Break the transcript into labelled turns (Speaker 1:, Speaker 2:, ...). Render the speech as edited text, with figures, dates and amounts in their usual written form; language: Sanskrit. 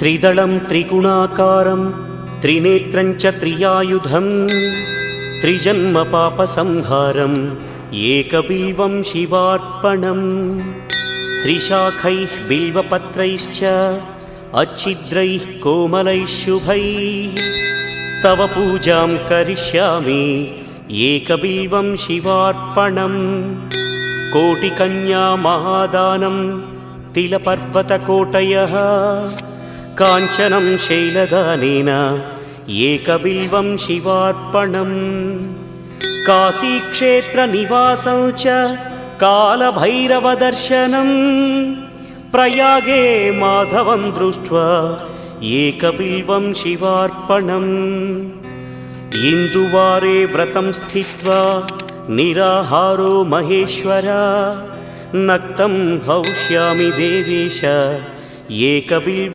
Speaker 1: त्रिदलं त्रिगुणाकारं त्रिनेत्रं च त्रियायुधं त्रिजन्मपापसंहारम् एकबिल्वं शिवार्पणम् त्रिशाखैः बिल्वपत्रैश्च अच्छिद्रैः कोमलैः शुभैः तव पूजां करिष्यामि एकबिल्वं शिवार्पणम् कोटिकन्या महादानं तिलपर्वतकोटयः काञ्चनं शैलदानेन एकबिल्वं शिवार्पणम् काशीक्षेत्रनिवासं च कालभैरवदर्शनं प्रयागे माधवं दृष्ट्वा एकबिल्वं शिवार्पणम् इन्दुवारे व्रतं स्थित्वा निराहारो महेश्वर नक्तं हौष्यामि देवेश एकबिल्वम्